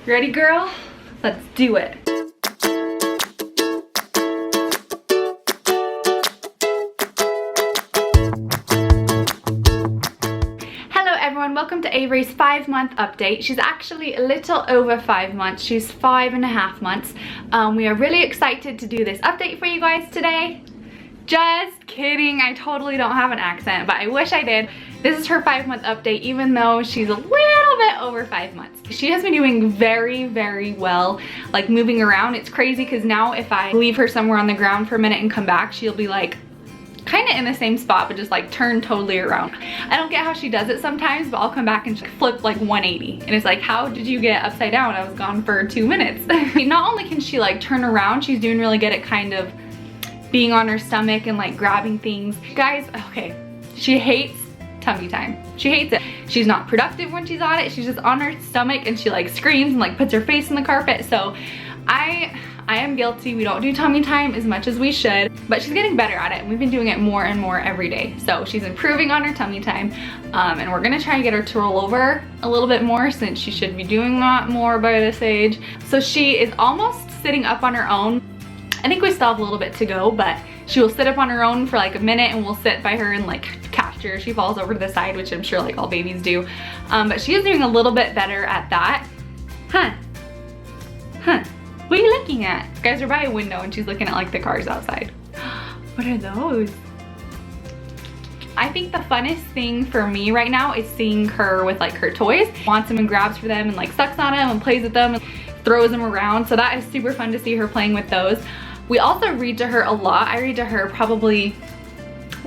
Ready, girl? Let's do it. Hello everyone, welcome to Avery's 5-month update. She's actually a little over 5 months. She's 5.5 months. We are really excited to do this update for you guys today. Just kidding, I totally don't have an accent, but I wish I did. This is her 5-month update, even though she's a little bit over 5 months. She has been doing very, very well, like moving around. It's crazy because now if I leave her somewhere on the ground for a minute and come back, she'll be like kind of in the same spot, but just like turn totally around. I don't get how she does it sometimes, but I'll come back and flip like 180. And it's like, how did you get upside down? I was gone for 2 minutes. Not only can she like turn around, she's doing really good at kind of being on her stomach and like grabbing things. Guys, okay, she hates tummy time. She hates it. She's not productive when she's on it. She's just on her stomach and she like screams and like puts her face in the carpet. So I am guilty. We don't do tummy time as much as we should, but she's getting better at it. And we've been doing it more and more every day. So she's improving on her tummy time. And we're gonna try and get her to roll over a little bit more since she should be doing that more by this age. So she is almost sitting up on her own. I think we still have a little bit to go, but she will sit up on her own for like a minute and we'll sit by her and like catch her. She falls over to the side, which I'm sure like all babies do. But she is doing a little bit better at that. Huh. What are you looking at? Guys, we're by a window and she's looking at like the cars outside. What are those? I think the funnest thing for me right now is seeing her with like her toys. Wants them and grabs for them and like sucks on them and plays with them and throws them around. So that is super fun to see her playing with those. We also read to her a lot. I read to her probably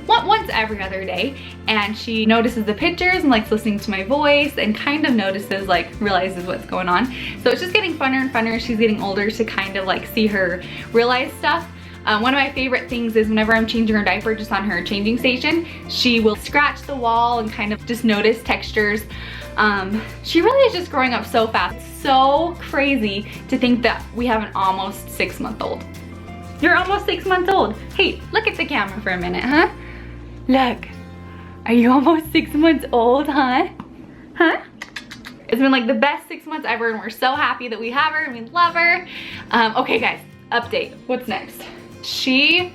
once every other day, and she notices the pictures and likes listening to my voice and kind of notices, like realizes what's going on. So it's just getting funner and funner as she's getting older to kind of like see her realize stuff. One of my favorite things is whenever I'm changing her diaper just on her changing station, she will scratch the wall and kind of just notice textures. She really is just growing up so fast. It's so crazy to think that we have an almost 6-month-old. You're almost 6 months old. Hey, look at the camera for a minute, huh? Look, are you almost 6 months old, huh? Huh? It's been like the best 6 months ever and we're so happy that we have her and we love her. Okay guys, update, what's next? She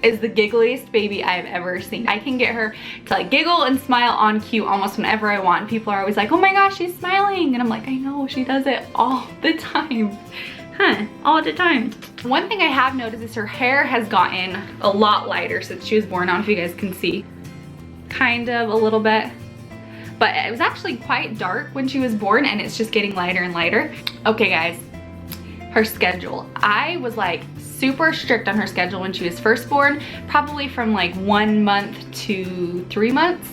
is the giggliest baby I've ever seen. I can get her to like giggle and smile on cue almost whenever I want. People are always like, oh my gosh, she's smiling. And I'm like, I know, she does it all the time. Huh, all the time. One thing I have noticed is her hair has gotten a lot lighter since she was born. I don't know if you guys can see. Kind of a little bit. But it was actually quite dark when she was born and it's just getting lighter and lighter. Okay guys, her schedule. I was like super strict on her schedule when she was first born, probably from like 1 month to 3 months,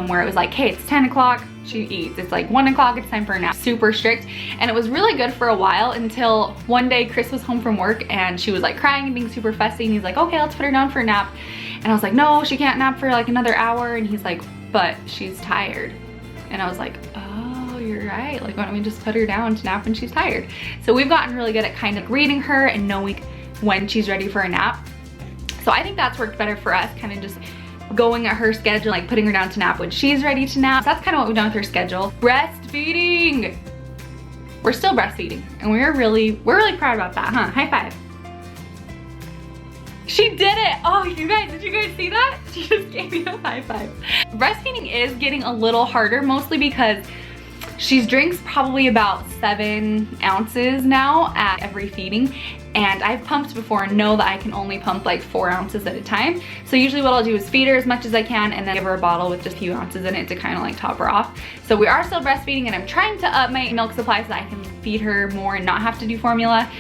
where it was like, hey, it's 10 o'clock, she eats. It's like 1 o'clock, it's time for a nap. Super strict. And it was really good for a while until one day Chris was home from work and she was like crying and being super fussy and he's like, okay, let's put her down for a nap. And I was like, no, she can't nap for like another hour. And he's like, but she's tired. And I was like, oh, you're right. Like, why don't we just put her down to nap when she's tired? So we've gotten really good at kind of reading her and knowing when she's ready for a nap. So I think that's worked better for us, kind of just going at her schedule, like putting her down to nap when she's ready to nap. So that's kind of what we've done with her schedule. Breastfeeding. We're still breastfeeding and we're really proud about that, huh? High five. She did it. Oh, you guys, did you guys see that? She just gave me a high five. Breastfeeding is getting a little harder, mostly because she drinks probably about 7 ounces now at every feeding. And I've pumped before and know that I can only pump like 4 ounces at a time. So usually what I'll do is feed her as much as I can and then give her a bottle with just a few ounces in it to kind of like top her off. So we are still breastfeeding and I'm trying to up my milk supply so that I can feed her more and not have to do formula.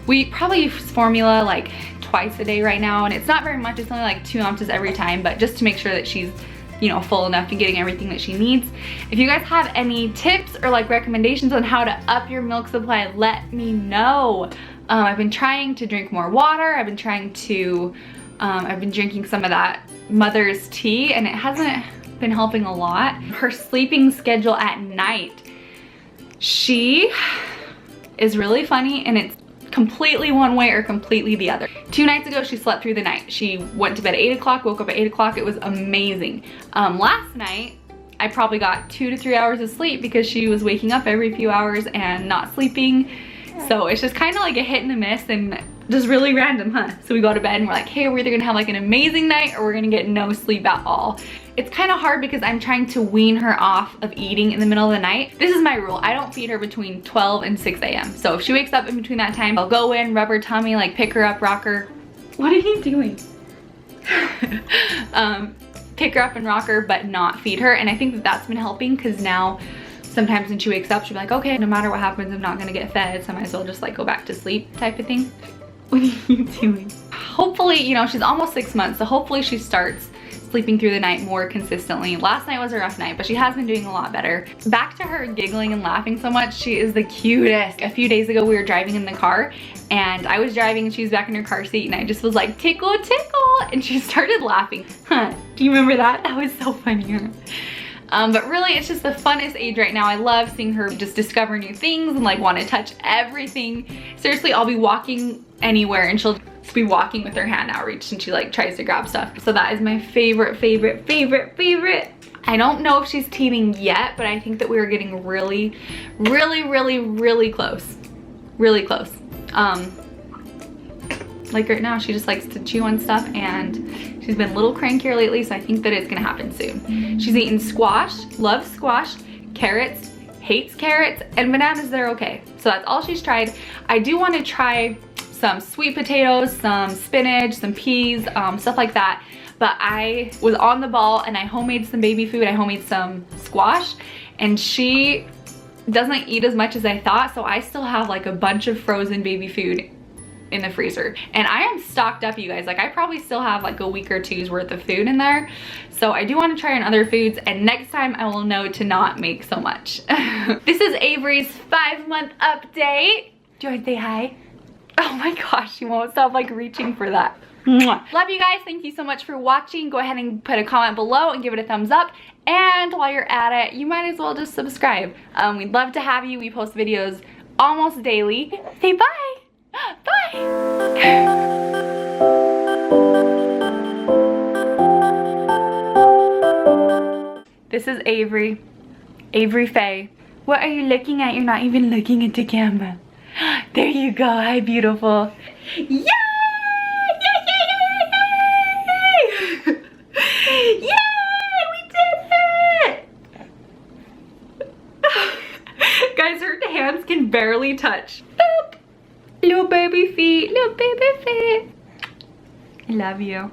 We probably use formula like twice a day right now and it's not very much, it's only like 2 ounces every time, but just to make sure that she's, you know, full enough and getting everything that she needs. If you guys have any tips or like recommendations on how to up your milk supply, let me know. I've been trying to drink more water. I've been drinking some of that mother's tea and it hasn't been helping a lot. Her sleeping schedule at night, she is really funny and it's completely one way or completely the other. 2 nights ago, she slept through the night. She went to bed at 8 o'clock, woke up at 8 o'clock. It was amazing. Last night, I probably got 2 to 3 hours of sleep because she was waking up every few hours and not sleeping. So it's just kind of like a hit and a miss and just really random, huh? So we go to bed and we're like, hey, we're either gonna have like an amazing night or we're gonna get no sleep at all. It's kind of hard because I'm trying to wean her off of eating in the middle of the night. This is my rule. I don't feed her between 12 and 6 a.m. So if she wakes up in between that time, I'll go in, rub her tummy, like pick her up, rock her. What are you doing? Pick her up and rock her, but not feed her. And I think that that's been helping because now sometimes when she wakes up, she'll be like, okay, no matter what happens, I'm not gonna get fed, so I might as well just like go back to sleep type of thing. What are you doing? Hopefully, you know, she's almost 6 months, so hopefully she starts sleeping through the night more consistently. Last night was a rough night, but she has been doing a lot better. Back to her giggling and laughing so much. She is the cutest. A few days ago, we were driving in the car and I was driving and she was back in her car seat and I just was like, tickle, tickle. And she started laughing. Huh, do you remember that? That was so funny. But really, it's just the funnest age right now. I love seeing her just discover new things and like want to touch everything. Seriously, I'll be walking anywhere and she'll be walking with her hand outreached and she like tries to grab stuff. So that is my favorite. I don't know if she's teething yet, but I think that we are getting really close. Really close. Like right now, she just likes to chew on stuff and she's been a little crankier lately, so I think that it's gonna happen soon. She's eaten squash, loves squash, carrots, hates carrots, and bananas, they're okay. So that's all she's tried. I do want to try some sweet potatoes, some spinach, some peas, stuff like that. But I was on the ball and I homemade some baby food. I homemade some squash and she doesn't eat as much as I thought. So I still have like a bunch of frozen baby food in the freezer. And I am stocked up, you guys. Like I probably still have like a week or two's worth of food in there. So I do want to try on other foods and next time I will know to not make so much. This is Avery's 5-month update. Do you want to say hi? Oh my gosh, she won't stop like reaching for that. Mwah. Love you guys. Thank you so much for watching. Go ahead and put a comment below and give it a thumbs up. And while you're at it, you might as well just subscribe. We'd love to have you. We post videos almost daily. Say bye. Bye. This is Avery. Avery Faye. What are you looking at? You're not even looking at the camera. There you go. Hi, beautiful. Yay! Yay! We did it! Guys, her hands can barely touch. Boop. Little baby feet. Little baby feet. I love you.